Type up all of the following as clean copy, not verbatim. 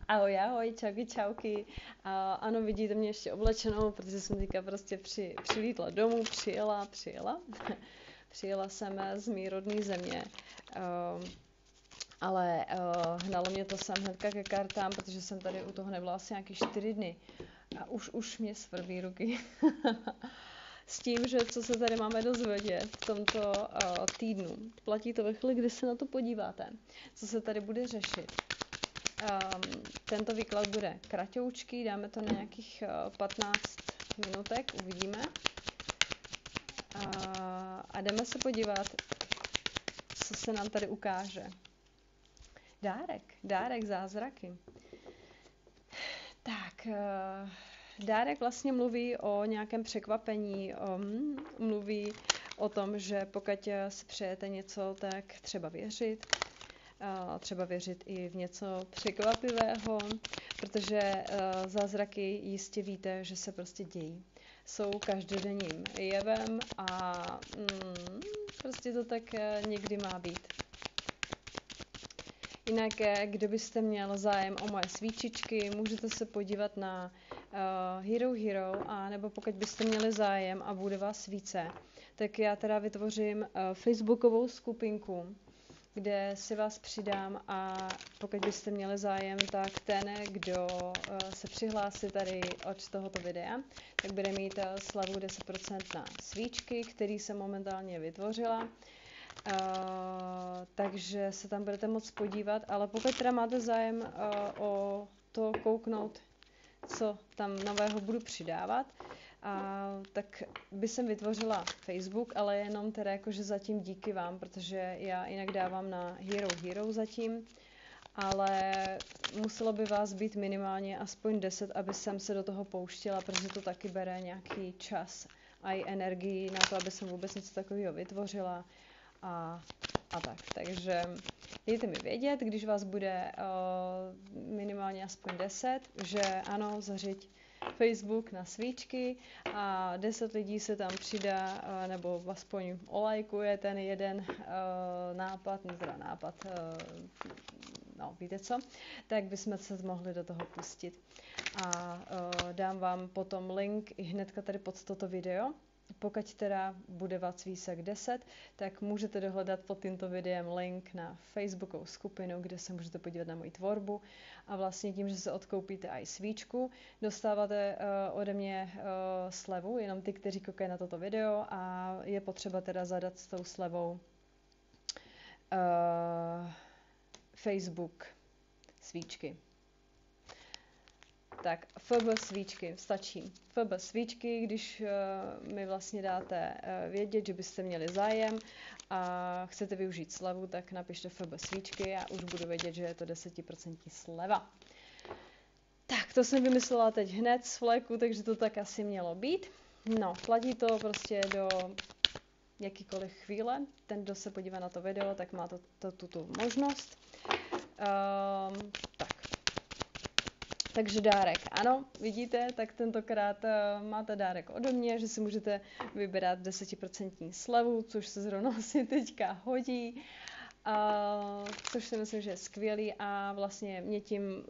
Ahoj, ahoj, čauky, čauky. Ano, vidíte mě ještě oblečenou, protože jsem teďka prostě přilítla domů, přijela. Přijela jsem z mý rodné země, ale hnalo mě to sem hnedka ke kartám, protože jsem tady u toho nebyla asi nějaký 4 dny. A už mě svrbí ruky. S tím, že co se tady máme dozvědět v tomto týdnu. Platí to ve chvíli, kdy se na to podíváte. Co se tady bude řešit. Tento výklad bude kratoučký, dáme to na nějakých 15 minutek, uvidíme. A jdeme se podívat, co se nám tady ukáže. Dárek zázraky. Tak, dárek vlastně mluví o nějakém překvapení, mluví o tom, že pokud si přejete něco, tak třeba věřit i v něco překvapivého, protože zázraky jistě víte, že se prostě dějí. Jsou každodenním jevem a prostě to tak někdy má být. Jinak, kdybyste měl zájem o moje svíčičky, můžete se podívat na Hero, a nebo pokud byste měli zájem a bude vás více, tak já teda vytvořím facebookovou skupinku, kde si vás přidám a pokud byste měli zájem, tak ten, kdo se přihlásí tady od tohoto videa, tak bude mít slevu 10% na svíčky, který jsem momentálně vytvořila. Takže se tam budete moct podívat, ale pokud teda máte zájem o to kouknout, co tam nového budu přidávat, tak by jsem vytvořila Facebook, ale jenom teda jakože zatím díky vám, protože já jinak dávám na Hero zatím, ale muselo by vás být minimálně aspoň 10, aby jsem se do toho pouštěla, protože to taky bere nějaký čas a i energii na to, aby jsem vůbec něco takového vytvořila a tak. Takže dejte mi vědět, když vás bude minimálně aspoň 10, že ano, zařiď Facebook na svíčky a 10 lidí se tam přidá, nebo aspoň olajkuje ten jeden nápad, no víte co, tak bychom se mohli do toho pustit. A dám vám potom link i hnedka tady pod toto video. Pokud teda bude vás víc jak 10, tak můžete dohledat pod tímto videem link na Facebookovou skupinu, kde se můžete podívat na moji tvorbu a vlastně tím, že se odkoupíte i svíčku, dostáváte ode mě slevu, jenom ty, kteří koukají na toto video a je potřeba teda zadat s tou slevou Facebook svíčky. Tak, FB svíčky, stačí. FB svíčky, když mi vlastně dáte vědět, že byste měli zájem a chcete využít slevu, tak napište FB svíčky a už budu vědět, že je to 10% sleva. Tak, to jsem vymyslela teď hned z fleku, takže to tak asi mělo být. No, platí to prostě do jakýkoliv chvíle. Ten, kdo se podívá na to video, tak má tuto možnost. Tak. Takže dárek, ano, vidíte, tak tentokrát máte dárek ode mě, že si můžete vybrat 10% slevu, což se zrovna asi teďka hodí, což si myslím, že je skvělý a vlastně mě tím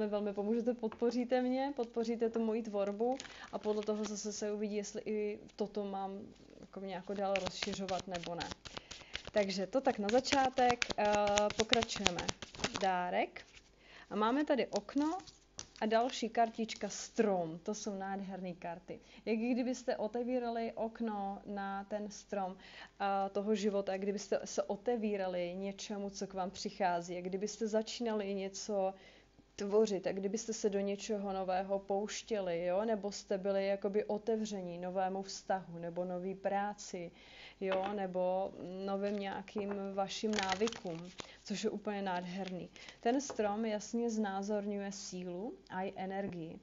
velmi pomůžete, podpoříte tu moji tvorbu a podle toho zase se uvidí, jestli i toto mám jako nějak dál rozšiřovat nebo ne. Takže to tak na začátek, pokračujeme. Dárek. A máme tady okno a další kartička strom. To jsou nádherné karty. Jak kdybyste otevírali okno na ten strom toho života, jak kdybyste se otevírali něčemu, co k vám přichází, jak kdybyste začínali něco tvořit, jak kdybyste se do něčeho nového pouštěli, jo? Nebo jste byli jakoby otevření novému vztahu, nebo nový práci, jo? Nebo novým nějakým vašim návykům, což je úplně nádherný. Ten strom jasně znázorňuje sílu a i energii.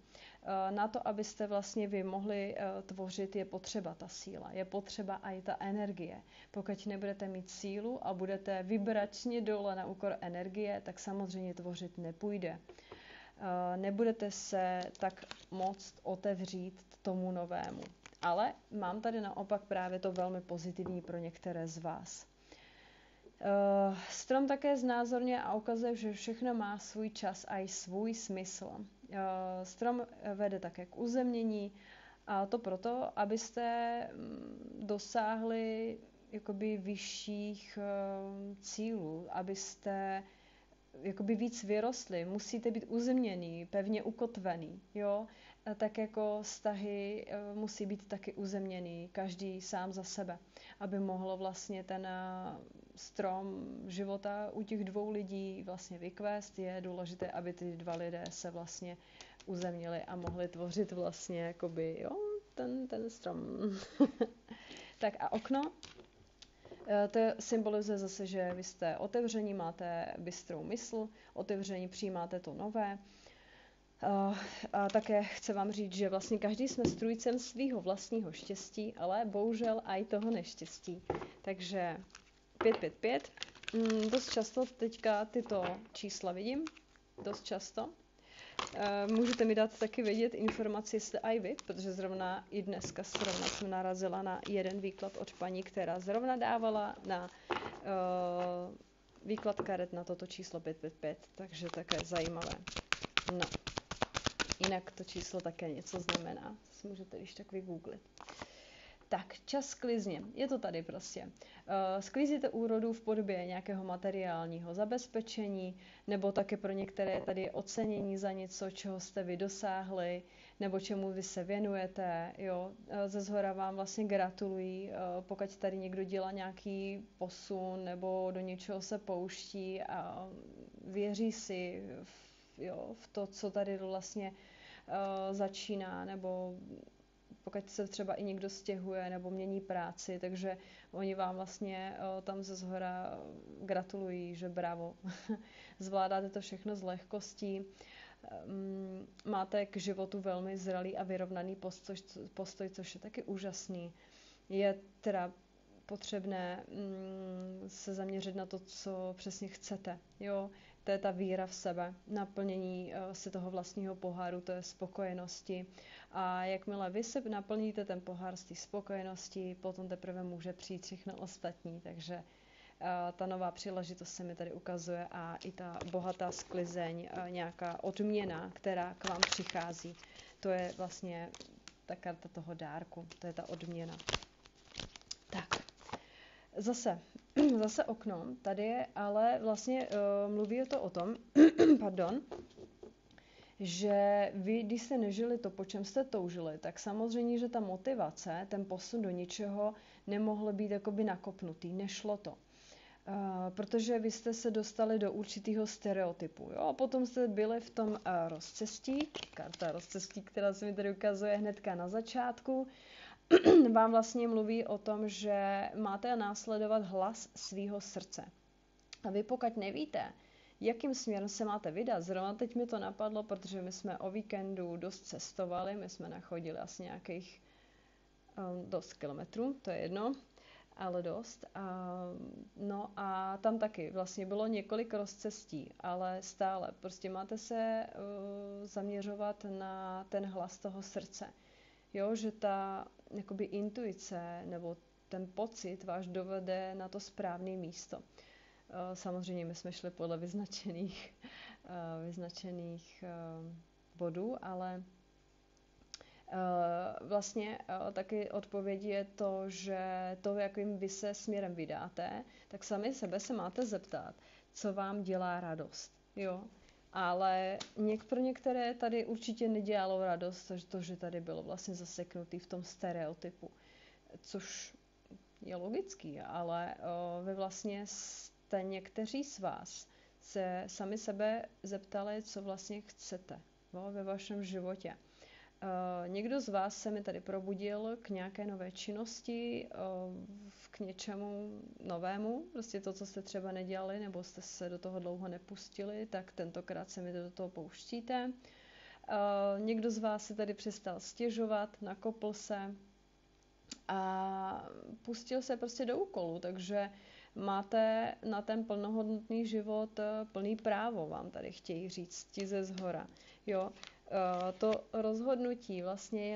Na to, abyste vlastně vy mohli tvořit, je potřeba ta síla, je potřeba i ta energie. Pokud nebudete mít sílu a budete vibračně dole na úkor energie, tak samozřejmě tvořit nepůjde. Nebudete se tak moc otevřít tomu novému. Ale mám tady naopak právě to velmi pozitivní pro některé z vás. Strom také znázorně a ukazuje, že všechno má svůj čas a i svůj smysl. Strom vede také k uzemnění, a to proto, abyste dosáhli jakoby vyšších cílů, abyste jakoby víc vyrostli, musíte být uzemněný, pevně ukotvený, jo? Tak jako vztahy musí být taky uzemněný, každý sám za sebe, aby mohlo vlastně ten strom života u těch dvou lidí vlastně vykvést. Je důležité, aby ty dva lidé se vlastně uzemnili a mohli tvořit vlastně jakoby, jo, ten strom. Tak a okno? To symbolizuje zase, že vy jste otevření, máte bystrou mysl, otevření, přijímáte to nové. A také chci vám říct, že vlastně každý jsme strůjcem svého vlastního štěstí, ale bohužel i toho neštěstí. Takže 555. Dost často teďka tyto čísla vidím. Dost často. Můžete mi dát taky vědět informaci, jestli i vy, protože zrovna i dneska jsem narazila na jeden výklad od paní, která zrovna dávala na výklad karet na toto číslo 555, takže také zajímavé. No, jinak to číslo také něco znamená, si můžete když tak vygooglit. Tak, čas sklizně. Je to tady prostě. Sklízíte úrodu v podobě nějakého materiálního zabezpečení, nebo také pro některé tady ocenění za něco, čeho jste vy dosáhli, nebo čemu vy se věnujete. Jo. Ze shora vám vlastně gratulují, pokud tady někdo dělá nějaký posun, nebo do něčeho se pouští a věří si v to, co tady vlastně začíná, nebo pokud se třeba i někdo stěhuje nebo mění práci, takže oni vám vlastně tam ze shora gratulují, že bravo, zvládáte to všechno s lehkostí, máte k životu velmi zralý a vyrovnaný postoj, což je taky úžasný. Je teda potřebné se zaměřit na to, co přesně chcete, jo? To je ta víra v sebe, naplnění si toho vlastního poháru, to je spokojenosti. A jakmile vy se naplníte ten pohár z té spokojenosti, potom teprve může přijít všechno ostatní. Takže ta nová příležitost se mi tady ukazuje a i ta bohatá sklizeň, nějaká odměna, která k vám přichází. To je vlastně ta karta toho dárku, to je ta odměna. Tak, zase okno, tady je, ale vlastně mluví to o tom, pardon, že vy, když jste nežili to, po čem jste toužili, tak samozřejmě, že ta motivace, ten posun do ničeho nemohl být jakoby nakopnutý, nešlo to. Protože vy jste se dostali do určitého stereotypu. Jo? A potom jste byli v tom rozcestí, karta rozcestí, která se mi tady ukazuje hnedka na začátku, vám vlastně mluví o tom, že máte následovat hlas svého srdce. A vy pokud nevíte, jakým směrem se máte vydat, zrovna teď mi to napadlo, protože my jsme o víkendu dost cestovali, my jsme nachodili asi nějakých dost kilometrů, to je jedno, ale dost. No a tam taky vlastně bylo několik rozcestí, ale stále prostě máte se zaměřovat na ten hlas toho srdce. Jo, že ta jakoby intuice nebo ten pocit váš dovede na to správné místo. Samozřejmě my jsme šli podle vyznačených bodů, ale vlastně taky odpověď je to, že to, jakým vy se směrem vydáte, tak sami sebe se máte zeptat, co vám dělá radost. Jo? Ale pro některé tady určitě nedělalo radost to, že tady bylo vlastně zaseknutý v tom stereotypu, což je logický, ale vy vlastně jste někteří z vás se sami sebe zeptali, co vlastně chcete ve vašem životě. Někdo z vás se mi tady probudil k nějaké nové činnosti, k něčemu novému, prostě to, co jste třeba nedělali, nebo jste se do toho dlouho nepustili, tak tentokrát se mi do toho pouštíte. Někdo z vás se tady přestal stěžovat, nakopl se a pustil se prostě do úkolu, takže máte na ten plnohodnotný život plný právo, vám tady chtějí říct ti ze shora. Jo? To rozhodnutí vlastně je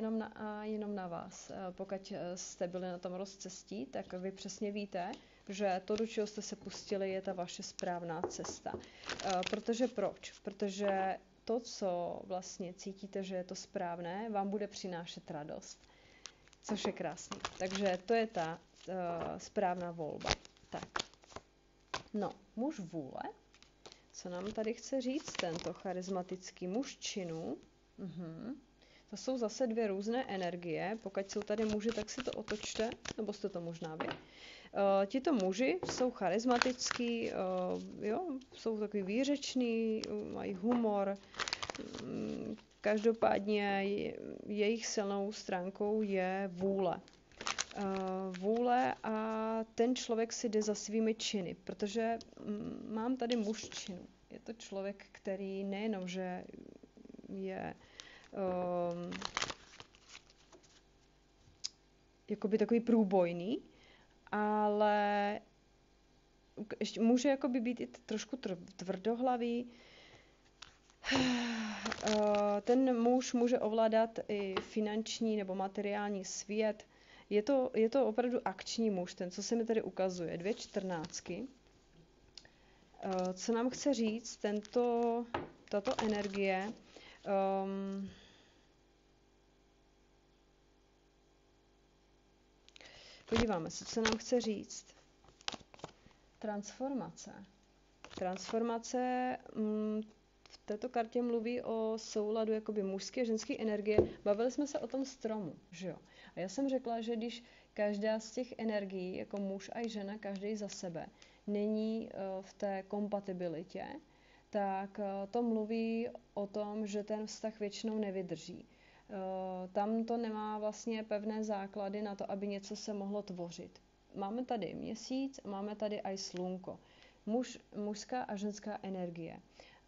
jenom na vás. Pokud jste byli na tom rozcestí, tak vy přesně víte, že to, do čeho jste se pustili, je ta vaše správná cesta. Protože proč? Protože to, co vlastně cítíte, že je to správné, vám bude přinášet radost. Což je krásný. Takže to je ta správná volba. Tak. No, muž vůle. Co nám tady chce říct tento charismatický muž činu? To jsou zase dvě různé energie. Pokud jsou tady muži, tak si to otočte, nebo jste to možná vy. Tito muži jsou charismatický, jsou takový výřečný, mají humor. Každopádně jejich silnou stránkou je vůle. Vůle a ten člověk si jde za svými činy, protože mám tady muž činu. Je to člověk, který nejenom, že je jakoby takový průbojný, ale může jakoby být i trošku tvrdohlavý. Ten muž může ovládat i finanční nebo materiální svět. Je to opravdu akční muž, ten, co se mi tady ukazuje. 2 čtrnáctky. Co nám chce říct tato energie? Podíváme se, co nám chce říct. Transformace. Transformace v této kartě mluví o souladu jakoby mužské a ženské energie. Bavili jsme se o tom stromu, že jo? A já jsem řekla, že když každá z těch energií, jako muž a žena, každý za sebe, není v té kompatibilitě, tak to mluví o tom, že ten vztah většinou nevydrží. Tam to nemá vlastně pevné základy na to, aby něco se mohlo tvořit. Máme tady měsíc, máme tady i slunko. Mužská a ženská energie.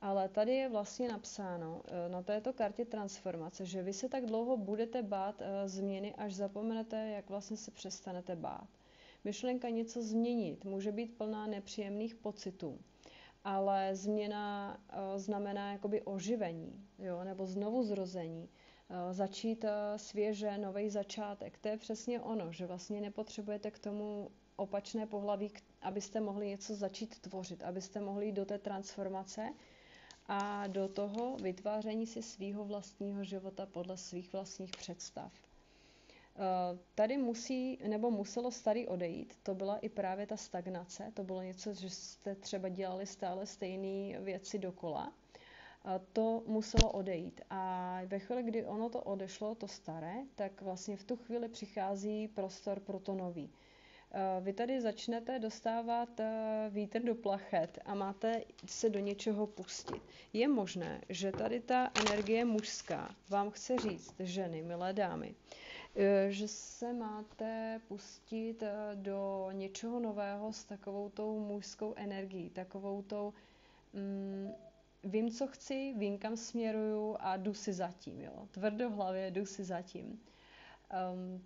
Ale tady je vlastně napsáno na této kartě transformace, že vy se tak dlouho budete bát změny, až zapomenete, jak vlastně se přestanete bát. Myšlenka něco změnit může být plná nepříjemných pocitů, ale změna znamená jakoby oživení, jo, nebo znovuzrození. Začít svěže, nový začátek. To je přesně ono, že vlastně nepotřebujete k tomu opačné pohlaví, abyste mohli něco začít tvořit, abyste mohli jít do té transformace a do toho vytváření si svého vlastního života podle svých vlastních představ. Tady muselo starý odejít, to byla i právě ta stagnace, to bylo něco, že jste třeba dělali stále stejné věci dokola. To muselo odejít. A ve chvíli, kdy ono to odešlo, to staré, tak vlastně v tu chvíli přichází prostor pro to nový. Vy tady začnete dostávat vítr do plachet a máte se do něčeho pustit. Je možné, že tady ta energie mužská vám chce říct, ženy, milé dámy, že se máte pustit do něčeho nového s takovou tou mužskou energií, takovou tou vím, co chci, vím, kam směruju a jdu si zatím, jo. Tvrdohlavě jdu si zatím.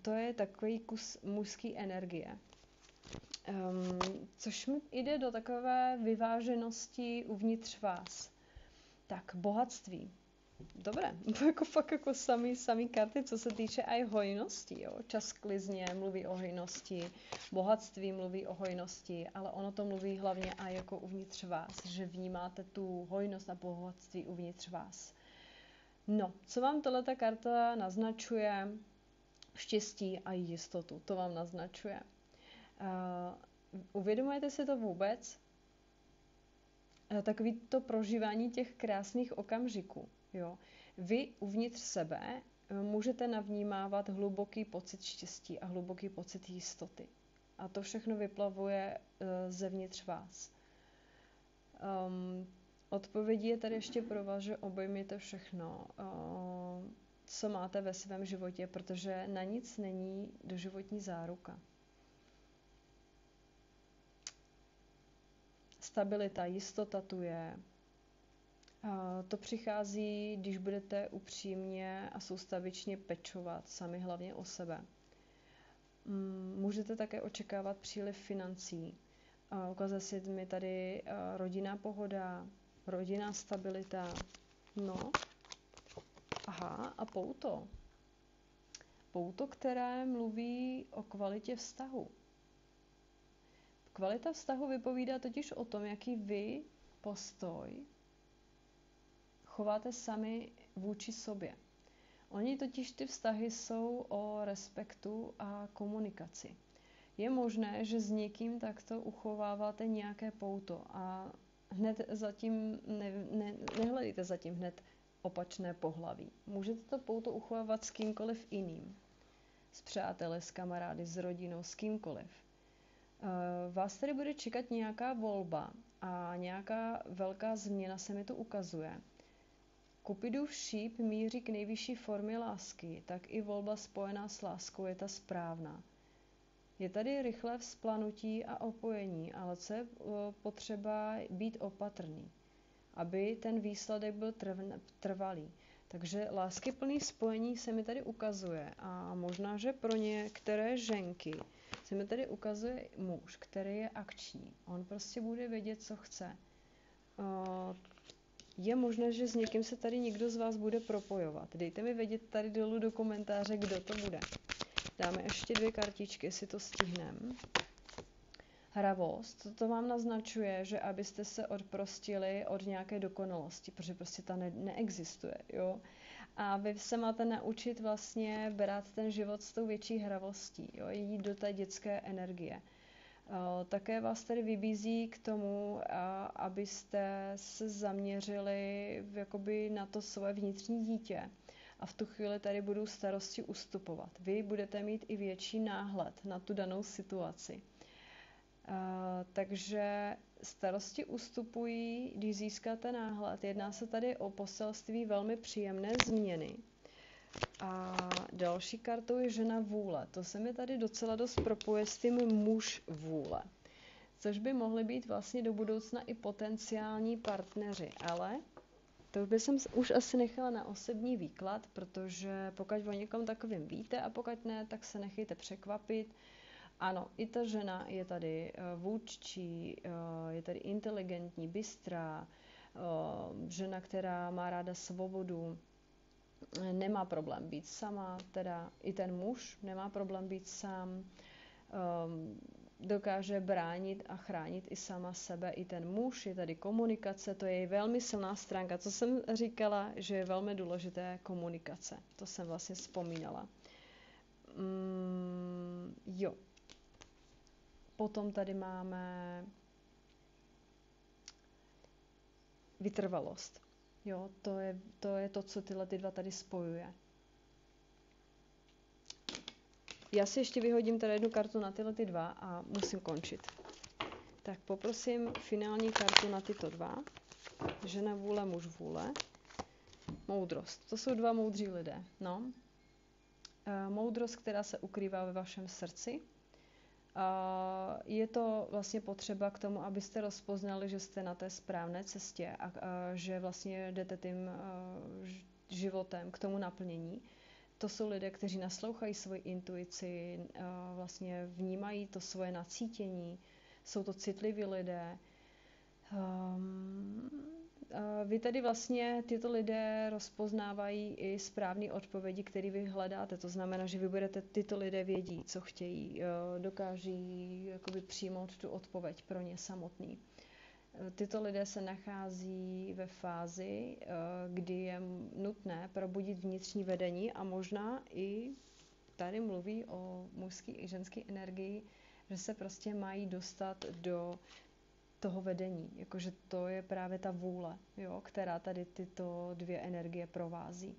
To je takový kus mužské energie. Což mi jde do takové vyváženosti uvnitř vás. Tak, bohatství. Dobré, to jako fakt jako samý karty, co se týče i hojnosti. Jo. Čas klizně mluví o hojnosti, bohatství mluví o hojnosti, ale ono to mluví hlavně i jako uvnitř vás, že vnímáte tu hojnost a bohatství uvnitř vás. No, co vám tato karta naznačuje? Štěstí a jistotu, to vám naznačuje. Uvědomujete si to vůbec? Takový to prožívání těch krásných okamžiků. Jo. Vy uvnitř sebe můžete navnímávat hluboký pocit štěstí a hluboký pocit jistoty. A to všechno vyplavuje zevnitř vás. Odpovědí je tady ještě pro vás, že obejměte všechno, co máte ve svém životě, protože na nic není doživotní záruka. Stabilita, jistota tu je. To přichází, když budete upřímně a soustavičně pečovat sami hlavně o sebe. Můžete také očekávat příliv financí. Ukazuje se mi tady rodinná pohoda, rodinná stabilita. No. Aha, a pouto. Pouto, které mluví o kvalitě vztahu. Kvalita vztahu vypovídá totiž o tom, jaký vy postoj chováte sami vůči sobě. Oni totiž ty vztahy jsou o respektu a komunikaci. Je možné, že s někým takto uchováváte nějaké pouto a hned zatím nehledejte zatím hned opačné pohlaví. Můžete to pouto uchovávat s kýmkoliv jiným. S přáteli, s kamarády, s rodinou, s kýmkoliv. Vás tedy bude čekat nějaká volba a nějaká velká změna se mi tu ukazuje. Cupidův šíp míří k nejvyšší formě lásky, tak i volba spojená s láskou je ta správná. Je tady rychlé vzplanutí a opojení, ale co je potřeba být opatrný, aby ten výsledek byl trvalý. Takže láskyplný spojení se mi tady ukazuje a možná, že pro některé ženky se mi tady ukazuje muž, který je akční. On prostě bude vědět, co chce. Je možné, že s někým se tady někdo z vás bude propojovat. Dejte mi vědět tady dolů do komentáře, kdo to bude. Dáme ještě 2 kartičky, jestli to stihneme. Hravost, to vám naznačuje, že abyste se odprostili od nějaké dokonalosti, protože prostě ta neexistuje, jo. A vy se máte naučit vlastně brát ten život s tou větší hravostí, jo, jít do té dětské energie. Také vás tady vybízí k tomu, abyste se zaměřili jakoby na to svoje vnitřní dítě. A v tu chvíli tady budou starosti ustupovat. Vy budete mít i větší náhled na tu danou situaci. Takže starosti ustupují, když získáte náhled. Jedná se tady o poselství velmi příjemné změny. A další kartou je žena vůle. To se mi tady docela dost propojuje s tím muž vůle. Což by mohly být vlastně do budoucna i potenciální partneři. Ale to bych jsem už asi nechala na osobní výklad, protože pokud o někom takovým víte a pokud ne, tak se nechejte překvapit. Ano, i ta žena je tady vůdčí, je tady inteligentní, bystrá, žena, která má ráda svobodu, nemá problém být sama, teda i ten muž nemá problém být sám, dokáže bránit a chránit i sama sebe, i ten muž, je tady komunikace, to je velmi silná stránka. Co jsem říkala, že je velmi důležité komunikace, to jsem vlastně vzpomínala. Jo. Potom tady máme vytrvalost. Jo, to je to, co tyhle ty dva tady spojuje. Já si ještě vyhodím tady 1 kartu na tyhle ty 2 a musím končit. Tak poprosím finální kartu na tyto 2. Žena vůle, muž vůle. Moudrost. To jsou 2 moudří lidé. No. Moudrost, která se ukrývá ve vašem srdci. Je to vlastně potřeba k tomu, abyste rozpoznali, že jste na té správné cestě a že vlastně jdete tím životem k tomu naplnění. To jsou lidé, kteří naslouchají svoji intuici, vlastně vnímají to svoje nacítění, jsou to citliví lidé. Vy tady vlastně tyto lidé rozpoznávají i správné odpovědi, které vy hledáte. To znamená, že vy budete tyto lidé vědí, co chtějí, dokáží jakoby přijmout tu odpověď pro ně samotný. Tyto lidé se nachází ve fázi, kdy je nutné probudit vnitřní vedení a možná i tady mluví o mužské i ženské energii, že se prostě mají dostat do toho vedení, jakože to je právě ta vůle, jo, která tady tyto 2 energie provází.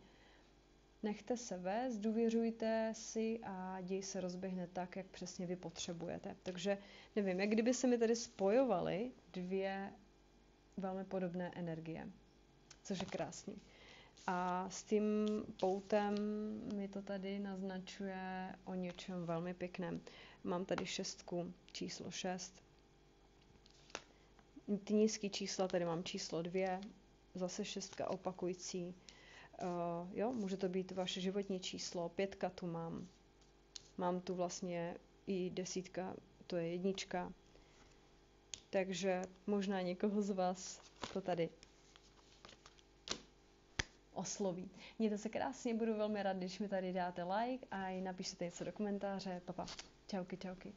Nechte se vést, důvěřujte si a děj se rozběhne tak, jak přesně vy potřebujete. Takže nevím, jak kdyby se mi tady spojovaly 2 velmi podobné energie, což je krásný. A s tím poutem mi to tady naznačuje o něčem velmi pěkném. Mám tady 6, číslo 6. Ty nízký čísla, tady mám číslo 2, zase 6 opakující. Jo, může to být vaše životní číslo, 5 tu mám. Mám tu vlastně i 10, to je 1. Takže možná někoho z vás to tady osloví. Mějte se krásně, budu velmi rád, když mi tady dáte like a i napíšete něco do komentáře. Papa. Čauky, čauky.